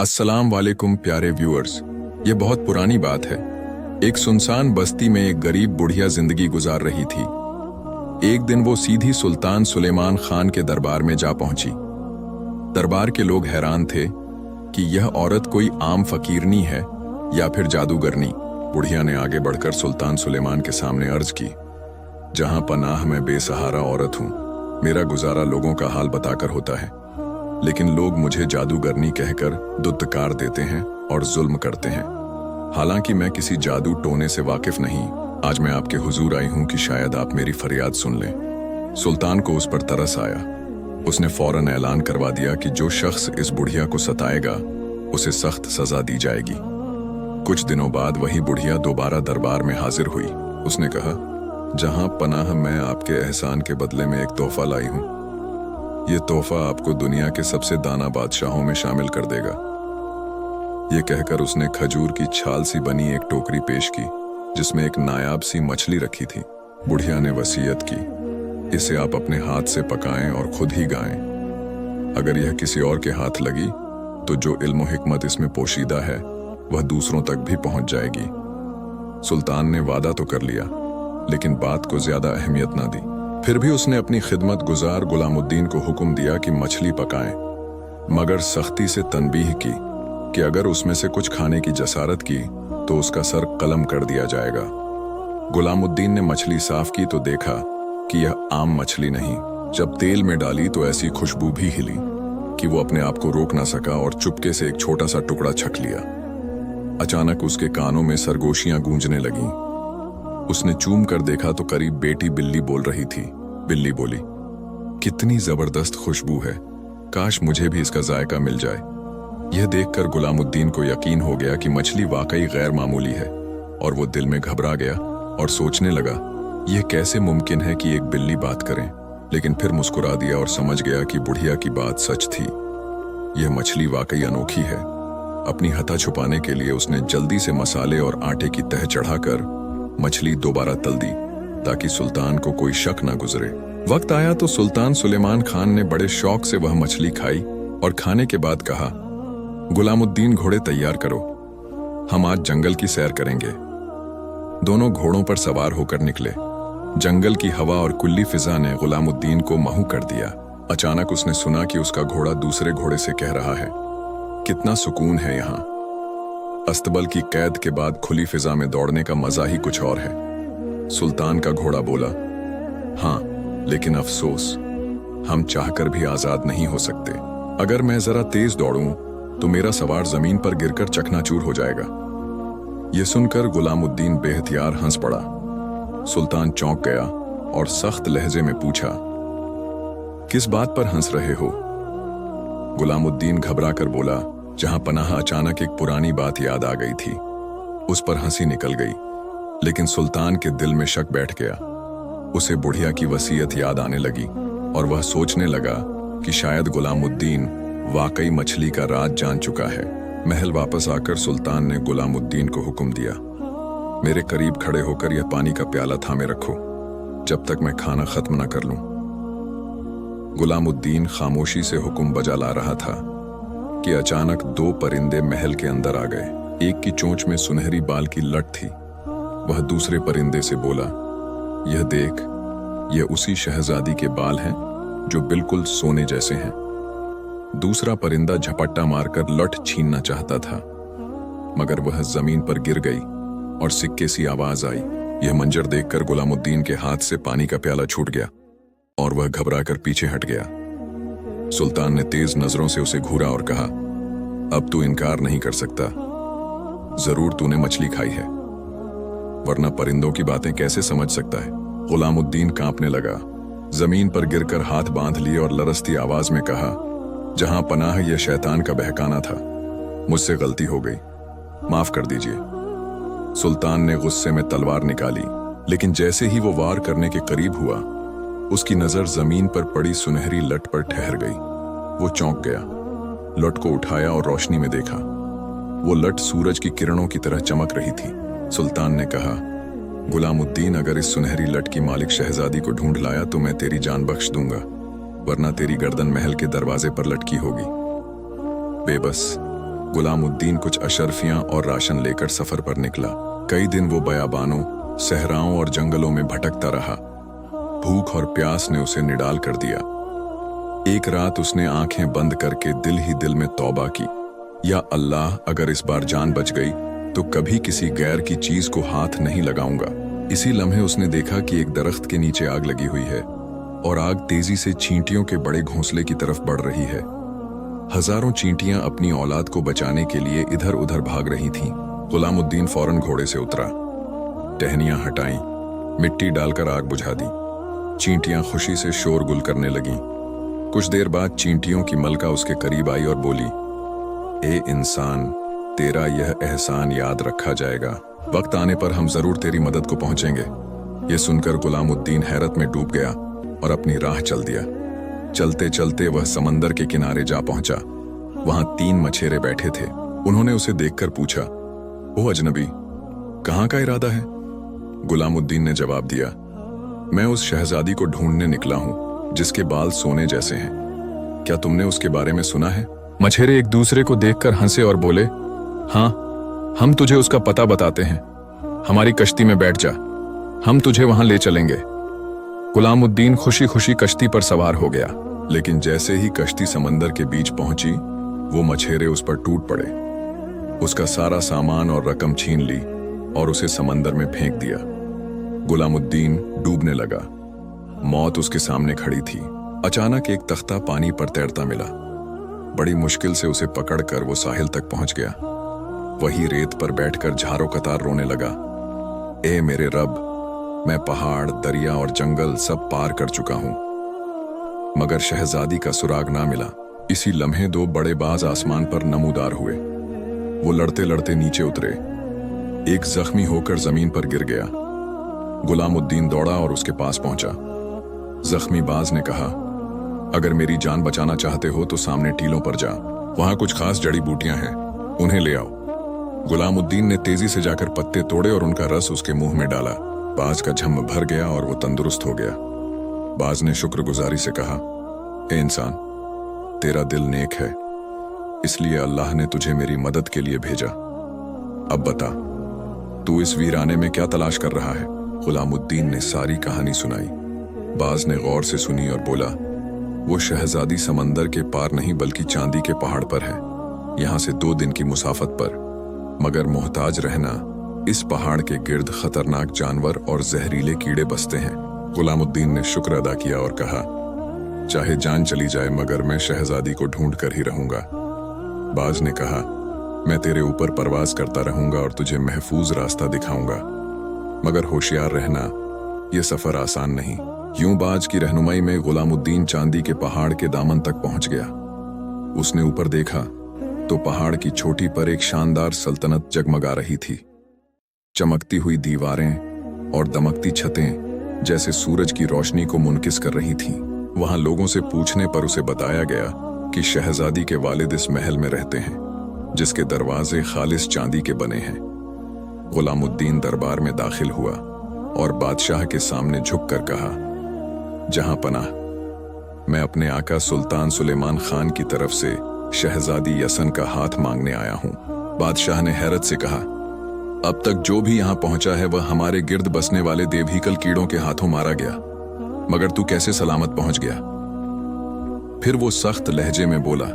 अस्सलाम वालेकुम प्यारे व्यूअर्स। ये बहुत पुरानी बात है। एक सुनसान बस्ती में एक गरीब बुढ़िया जिंदगी गुजार रही थी। एक दिन वो सीधी सुल्तान सुलेमान खान के दरबार में जा पहुंची। दरबार के लोग हैरान थे कि यह औरत कोई आम फकीरनी है या फिर जादूगरनी। बुढ़िया ने आगे बढ़कर सुल्तान सुलेमान के सामने अर्ज की, जहां पनाह मैं बेसहारा औरत हूं, मेरा गुजारा लोगों का हाल बताकर होता है, लेकिन लोग मुझे जादूगरनी कहकर दुत्कार देते हैं और जुल्म करते हैं। हालांकि मैं किसी जादू टोने से वाकिफ नहीं, आज मैं आपके हुजूर आई हूं कि शायद आप मेरी फरियाद सुन लें। सुल्तान को उस पर तरस आया। उसने फौरन ऐलान करवा दिया कि जो शख्स इस बुढ़िया को सताएगा उसे सख्त सजा दी जाएगी। कुछ दिनों बाद वही बुढ़िया दोबारा दरबार में हाजिर हुई। उसने कहा, जहां पनाह मैं आपके एहसान के बदले में एक तोहफा लाई हूं। ये तोहफा आपको दुनिया के सबसे दाना बादशाहों में शामिल कर देगा। ये कहकर उसने खजूर की छाल सी बनी एक टोकरी पेश की, जिसमें एक नायाब सी मछली रखी थी। बुढ़िया ने वसीयत की, इसे आप अपने हाथ से पकाएं और खुद ही गाएं। अगर यह किसी और के हाथ लगी तो जो इल्म हिकमत इसमें पोशीदा है वह दूसरों तक भी पहुंच जाएगी। सुल्तान ने वादा तो कर लिया, लेकिन बात को ज्यादा अहमियत ना दी। फिर भी उसने अपनी खिदमत गुजार गुलामुद्दीन को हुक्म दिया कि मछली पकाएं, मगर सख्ती से तनबीह की कि अगर उसमें से कुछ खाने की जसारत की तो उसका सर कलम कर दिया जाएगा। गुलामुद्दीन ने मछली साफ की तो देखा कि यह आम मछली नहीं। जब तेल में डाली तो ऐसी खुशबू भी हिली कि वो अपने आप को रोक ना सका और चुपके से एक छोटा सा टुकड़ा छक लिया। अचानक उसके कानों में सरगोशियां गूंजने लगीं। उसने चूम कर देखा तो करीब बेटी बिल्ली बोल रही थी। बिल्ली बोली, कितनी जबरदस्त खुशबू है, काश मुझे भी इसका जायका मिल जाए। यह देखकर गुलामुद्दीन को यकीन हो गया कि मछली वाकई गैर मामूली है, और वो दिल में घबरा गया और सोचने लगा, यह कैसे मुमकिन है कि एक बिल्ली बात करें। लेकिन फिर मुस्कुरा दिया और समझ गया कि बुढ़िया की बात सच थी। यह मछली वाकई अनोखी है। अपनी हता छुपाने के लिए उसने जल्दी से मसाले और आटे की तह चढ़ाकर मछली दोबारा तल दी, ताकि सुल्तान को कोई शक न गुजरे। वक्त आया तो सुल्तान सुलेमान खान ने बड़े शौक से वह मछली खाई और खाने के बाद कहा, गुलामुद्दीन घोड़े तैयार करो, हम आज जंगल की सैर करेंगे। दोनों घोड़ों पर सवार होकर निकले। जंगल की हवा और कुल्ली फिजा ने गुलामुद्दीन को महू कर दिया। अचानक उसने सुना कि उसका घोड़ा दूसरे घोड़े से कह रहा है, कितना सुकून है यहाँ। अस्तबल की कैद के बाद खुली फिजा में दौड़ने का मजा ही कुछ और है। सुल्तान का घोड़ा बोला, हाँ, लेकिन अफसोस, हम चाहकर भी आजाद नहीं हो सकते। अगर मैं जरा तेज दौड़ूं तो मेरा सवार जमीन पर गिरकर चकनाचूर हो जाएगा। यह सुनकर गुलामुद्दीन बेहतियार हंस पड़ा। सुल्तान चौंक गया और सख्त लहजे में पूछा, किस बात पर हंस रहे हो? गुलामुद्दीन घबरा कर बोला, जहां पनाह अचानक एक पुरानी बात याद आ गई थी। उस पर हंसी निकल गई, लेकिन सुल्तान के दिल में शक बैठ गया। उसे बुढ़िया की वसीयत याद आने लगी और वह सोचने लगा कि शायद गुलामुद्दीन वाकई मछली का राज जान चुका है। महल वापस आकर सुल्तान ने गुलामुद्दीन को हुक्म दिया, मेरे करीब खड़े होकर यह पानी का प्याला थामे रखो, जब तक मैं खाना खत्म न कर लूं। गुलामुद्दीन खामोशी से हुक्म बजा ला रहा था कि अचानक दो परिंदे महल के अंदर आ गए। एक की चोंच में सुनहरी बाल की लट थी। वह दूसरे परिंदे से बोला, यह देख, यह उसी शहजादी के बाल हैं जो बिल्कुल सोने जैसे हैं। दूसरा परिंदा झपट्टा मारकर लट छीनना चाहता था, मगर वह जमीन पर गिर गई और सिक्के सी आवाज आई। यह मंजर देखकर गुलामुद्दीन के हाथ से पानी का प्याला छूट गया और वह घबराकर पीछे हट गया। सुल्तान ने तेज नजरों से उसे घूरा और कहा, अब तू इनकार नहीं कर सकता, जरूर तूने मछली खाई है, वरना परिंदों की बातें कैसे समझ सकता है? गुलामुद्दीन कांपने लगा, जमीन पर गिरकर हाथ बांध लिए और लरसती आवाज में कहा, जहां पनाह यह शैतान का बहकाना था, मुझसे गलती हो गई, माफ कर दीजिए। सुल्तान ने गुस्से में तलवार निकाली, लेकिन जैसे ही वो वार करने के करीब हुआ, उसकी नजर जमीन पर पड़ी सुनहरी लट पर ठहर गई। वो चौंक गया, लट को उठाया और रोशनी में देखा। वो लट सूरज की किरणों की तरह चमक रही थी। सुल्तान ने कहा, गुलामुद्दीन, अगर इस सुनहरी लट की मालिक शहजादी को ढूंढ लाया तो मैं तेरी जान बख्श दूंगा, वरना तेरी गर्दन महल के दरवाजे पर लटकी होगी। बेबस, गुलामुद्दीन कुछ अशरफियां और राशन लेकर सफर पर निकला। कई दिन वो बयाबानों, सहराओं और जंगलों में भटकता रहा। भूख और प्यास ने उसे निडाल कर दिया। एक रात उसने आंखें बंद करके दिल ही दिल में तौबा की, या अल्लाह, अगर इस बार जान बच गई तो कभी किसी गैर की चीज को हाथ नहीं लगाऊंगा। इसी लम्हे उसने देखा कि एक दरख्त के नीचे आग लगी हुई है और आग तेजी से चींटियों के बड़े घोंसले की तरफ बढ़ रही है। हजारों चींटियां अपनी औलाद को बचाने के लिए इधर उधर भाग रही थीं। गुलामुद्दीन फौरन घोड़े से उतरा, टहनियां हटाई, मिट्टी डालकर आग बुझा दी। चींटियां खुशी से शोरगुल करने लगीं। कुछ देर बाद चींटियों की मलका उसके करीब आई और बोली, ए इंसान, तेरा यह एहसान याद रखा जाएगा। वक्त आने पर हम जरूर तेरी मदद को पहुंचेंगे। यह सुनकर गुलामुद्दीन हैरत में डूब गया और अपनी राह चल दिया। चलते चलते वह समंदर के किनारे जा पहुंचा। वहां 3 मछेरे बैठे थे। उन्होंने उसे देखकर पूछा, ओ अजनबी, कहां का इरादा है? गुलामुद्दीन ने जवाब दिया, मैं उस शहजादी को ढूंढने निकला हूं जिसके बाल सोने जैसे हैं। क्या तुमने उसके बारे में सुना है? मछेरे एक दूसरे को देखकर हंसे और बोले, हाँ, हम तुझे उसका पता बताते हैं। हमारी कश्ती में बैठ जा, हम तुझे वहां ले चलेंगे। गुलामुद्दीन खुशी खुशी कश्ती पर सवार हो गया, लेकिन जैसे ही कश्ती समंदर के बीच पहुंची, वो मछेरे उस पर टूट पड़े। उसका सारा सामान और रकम छीन ली और उसे समंदर में फेंक दिया। गुलामुद्दीन डूबने लगा। मौत उसके सामने खड़ी थी। अचानक एक तख्ता पानी पर तैरता मिला। बड़ी मुश्किल से उसे पकड़कर वो साहिल तक पहुंच गया। वही रेत पर बैठकर झारों कतार रोने लगा। ए मेरे रब, मैं पहाड़, दरिया और जंगल सब पार कर चुका हूं, मगर शहजादी का सुराग ना मिला। इसी लम्हे 2 बड़े बाज आसमान पर नमूदार हुए। वो लड़ते लड़ते नीचे उतरे। एक जख्मी होकर जमीन पर गिर गया। गुलामुद्दीन दौड़ा और उसके पास पहुंचा। जख्मी बाज ने कहा, अगर मेरी जान बचाना चाहते हो तो सामने टीलों पर जा, वहां कुछ खास जड़ी बूटियां हैं, उन्हें ले आओ। गुलामुद्दीन ने तेजी से जाकर पत्ते तोड़े और उनका रस उसके मुंह में डाला। बाज का झम भर गया और वो तंदुरुस्त हो गया। बाज ने शुक्रगुजारी से कहा, ए इंसान, तेरा दिल नेक है, इसलिए अल्लाह ने तुझे मेरी मदद के लिए भेजा। अब बता, तू इस वीराने में क्या तलाश कर रहा है? गुलामुद्दीन ने सारी कहानी सुनाई। बाज ने गौर से सुनी और बोला, वो शहजादी समंदर के पार नहीं बल्कि चांदी के पहाड़ पर है, यहां से 2 दिन की मुसाफत पर। मगर मोहताज रहना, इस पहाड़ के गिर्द खतरनाक जानवर और जहरीले कीड़े बसते हैं। गुलामुद्दीन ने शुक्र अदा किया और कहा, चाहे जान चली जाए मगर मैं शहजादी को ढूंढ कर ही रहूंगा। बाज ने कहा, मैं तेरे ऊपर परवाज करता रहूंगा और तुझे महफूज रास्ता दिखाऊंगा, मगर होशियार रहना, यह सफर आसान नहीं। यूं बाज की रहनुमाई में गुलामुद्दीन चांदी के पहाड़ के दामन तक पहुंच गया। उसने ऊपर देखा तो पहाड़ की चोटी पर एक शानदार सल्तनत जगमगा रही थी। चमकती हुई दीवारें और दमकती छतें जैसे सूरज की रोशनी को मुनकिस कर रही थीं। वहां लोगों से पूछने पर उसे बताया गया कि शहजादी के वालिद इस महल में रहते हैं, जिसके दरवाजे खालिस चांदी के बने हैं। गुलामुद्दीन दरबार में दाखिल हुआ और बादशाह के सामने झुककर कहा, जहां पनाह, मैं अपने आका सुल्तान सुलेमान खान की तरफ से शहजादी यसन का हाथ मांगने आया हूं। बादशाह ने हैरत से कहा, अब तक जो भी यहां पहुंचा है वह हमारे गिर्द बसने वाले देवहीकल कीड़ों के हाथों मारा गया, मगर तू कैसे सलामत पहुंच गया? फिर वो सख्त लहजे में बोला,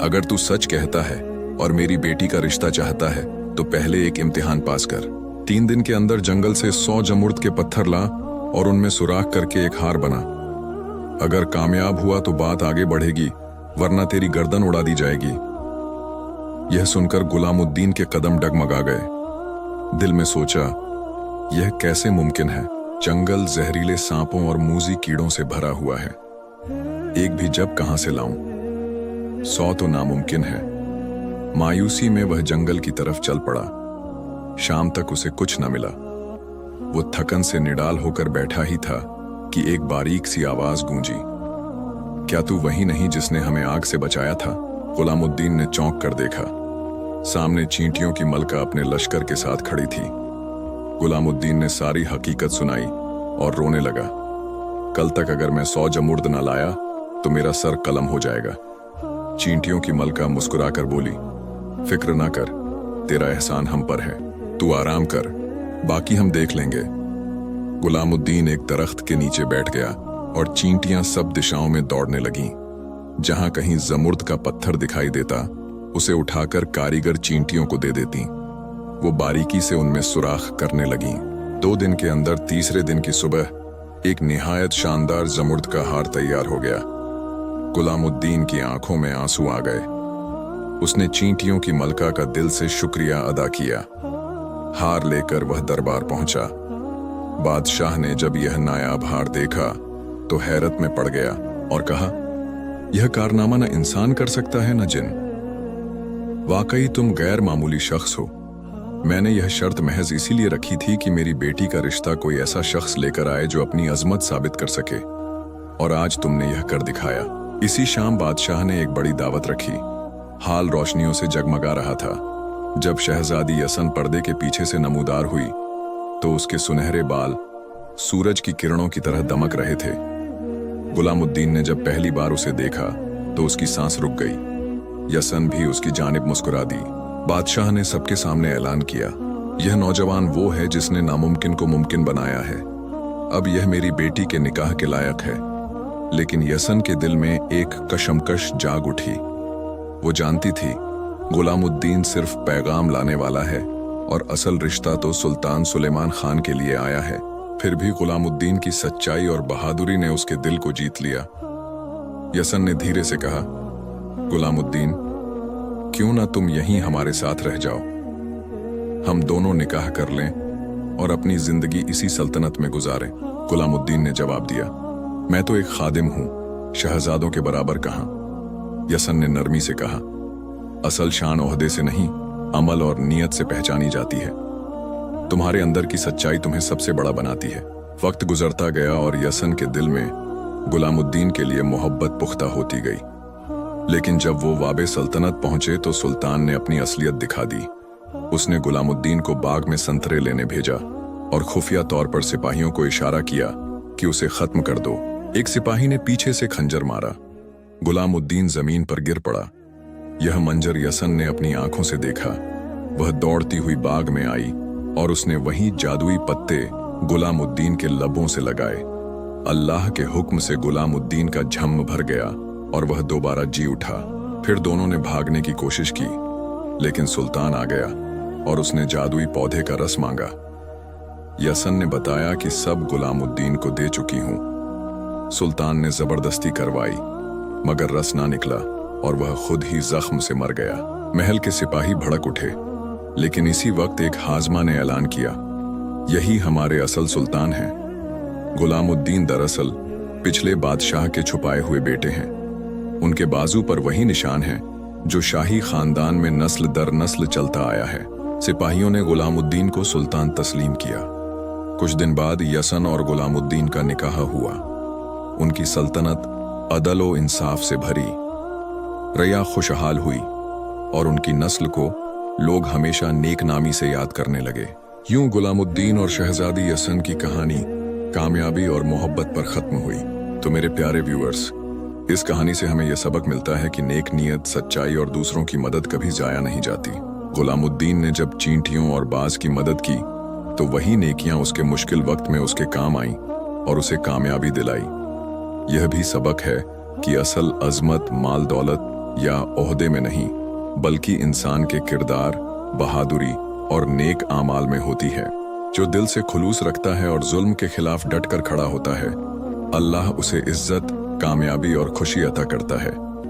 अगर तू सच कहता है और मेरी बेटी का रिश्ता चाहता है तो पहले एक इम्तिहान पास कर। 3 दिन के अंदर जंगल से 100 जमुर्द के पत्थर ला और उनमें सुराख करके एक हार बना। अगर कामयाब हुआ तो बात आगे बढ़ेगी, वरना तेरी गर्दन उड़ा दी जाएगी। यह सुनकर गुलामुद्दीन के कदम डगमगा गए। दिल में सोचा, यह कैसे मुमकिन है? जंगल जहरीले सांपों और मूजी कीड़ों से भरा हुआ है, एक भी जब कहां से लाऊं? 100 तो नामुमकिन है। मायूसी में वह जंगल की तरफ चल पड़ा। शाम तक उसे कुछ न मिला। वो थकन से निडाल होकर बैठा ही था कि एक बारीक सी आवाज गूंजी, क्या तू वही नहीं जिसने हमें आग से बचाया था? गुलामुद्दीन ने चौंक कर देखा। सामने चींटियों की मलका अपने लश्कर के साथ खड़ी थी। गुलामुद्दीन ने सारी हकीकत सुनाई और रोने लगा। कल तक अगर मैं 100 जमुर्द न लाया तो मेरा सर कलम हो जाएगा। चींटियों की मलका मुस्कुराकर बोली, फिक्र ना कर, तेरा एहसान हम पर है, तू आराम कर, बाकी हम देख लेंगे। गुलामुद्दीन एक दरख्त के नीचे बैठ गया और चींटियां सब दिशाओं में दौड़ने लगीं। जहां कहीं जमुर्द का पत्थर दिखाई देता, उसे उठाकर कारीगर चींटियों को दे देती। वो बारीकी से उनमें सुराख करने लगीं। 2 दिन के अंदर तीसरे दिन की सुबह एक निहायत शानदार जमुर्द का हार तैयार हो गया। गुलामुद्दीन की आंखों में आंसू आ गए। उसने चींटियों की मलका का दिल से शुक्रिया अदा किया। हार लेकर वह दरबार पहुंचा। बादशाह ने जब यह नायाब हार देखा तो हैरत में पड़ गया और कहा, यह कारनामा न इंसान कर सकता है न जिन। वाकई तुम गैर मामूली शख्स हो। मैंने यह शर्त महज इसीलिए रखी थी कि मेरी बेटी का रिश्ता कोई ऐसा शख्स लेकर आए जो अपनी अजमत साबित कर सके, और आज तुमने यह कर दिखाया। इसी शाम बादशाह ने एक बड़ी दावत रखी। हाल रोशनियों से जगमगा रहा था। जब शहजादी यसन पर्दे के पीछे से नमूदार हुई तो उसके सुनहरे बाल सूरज की किरणों की तरह दमक रहे थे। गुलामुद्दीन ने जब पहली बार उसे देखा तो उसकी सांस रुक गई। यसन भी उसकी जानिब मुस्कुरा दी। बादशाह ने सबके सामने ऐलान किया, यह नौजवान वो है जिसने नामुमकिन को मुमकिन बनाया है। अब यह मेरी बेटी के निकाह के लायक है। लेकिन यसन के दिल में एक कशमकश जाग उठी। वो जानती थी गुलामुद्दीन सिर्फ पैगाम लाने वाला है और असल रिश्ता तो सुल्तान सुलेमान खान के लिए आया है। फिर भी गुलामुद्दीन की सच्चाई और बहादुरी ने उसके दिल को जीत लिया। यसन ने धीरे से कहा, गुलामुद्दीन, क्यों ना तुम यहीं हमारे साथ रह जाओ। हम दोनों निकाह कर लें और अपनी जिंदगी इसी सल्तनत में गुजारें। गुलामुद्दीन ने जवाब दिया, मैं तो एक खादिम हूं, शहजादों के बराबर कहां। यसन ने नरमी से कहा, असल शान ओहदे से नहीं, अमल और नियत से पहचानी जाती है। तुम्हारे अंदर की सच्चाई तुम्हें सबसे बड़ा बनाती है। वक्त गुजरता गया और यसन के दिल में गुलामुद्दीन के लिए मोहब्बत पुख्ता होती गई। लेकिन जब वो वाबे सल्तनत पहुंचे तो सुल्तान ने अपनी असलियत दिखा दी। उसने गुलामुद्दीन को बाग में संतरे लेने भेजा और खुफिया तौर पर सिपाहियों को इशारा किया कि उसे खत्म कर दो। एक सिपाही ने पीछे से खंजर मारा। गुलामुद्दीन जमीन पर गिर पड़ा। यह मंजर यसन ने अपनी आंखों से देखा। वह दौड़ती हुई बाग में आई और उसने वही जादुई पत्ते गुलामुद्दीन के लबों से लगाए। अल्लाह के हुक्म से गुलामुद्दीन का झम्म भर गया और वह दोबारा जी उठा। फिर दोनों ने भागने की कोशिश की, लेकिन सुल्तान आ गया और उसने जादुई पौधे का रस मांगा। यसन ने बताया कि सब गुलामुद्दीन को दे चुकी हूं। सुल्तान ने जबरदस्ती करवाई, मगर रस ना निकला और वह खुद ही जख्म से मर गया। महल के सिपाही भड़क उठे, लेकिन इसी वक्त एक हाजमा ने ऐलान किया, यही हमारे असल सुल्तान हैं। गुलामुद्दीन दरअसल पिछले बादशाह के छुपाए हुए बेटे हैं। उनके बाजू पर वही निशान है जो शाही खानदान में नस्ल दर नस्ल चलता आया है। सिपाहियों ने गुलामुद्दीन को सुल्तान तस्लीम किया। कुछ दिन बाद यसन और गुलामुद्दीन का निकाह हुआ। उनकी सल्तनत अदल व इंसाफ से भरी, रया खुशहाल हुई और उनकी नस्ल को लोग हमेशा नेक नामी से याद करने लगे। यूं गुलामुद्दीन और शहजादी यसन की कहानी कामयाबी और मोहब्बत पर खत्म हुई। तो मेरे प्यारे व्यूअर्स, इस कहानी से हमें यह सबक मिलता है कि नेक नीयत, सच्चाई और दूसरों की मदद कभी जाया नहीं जाती। गुलामुद्दीन ने जब चींटियों और बाज की मदद की तो वही नेकियां उसके मुश्किल वक्त में उसके काम आईं और उसे कामयाबी दिलाई। यह भी सबक है कि असल अजमत माल दौलत या ओहदे में नहीं, बल्कि इंसान के किरदार, बहादुरी और नेक आमाल में होती है। जो दिल से खुलूस रखता है और जुल्म के खिलाफ डट कर खड़ा होता है, अल्लाह उसे इज्जत, कामयाबी और खुशी अता करता है।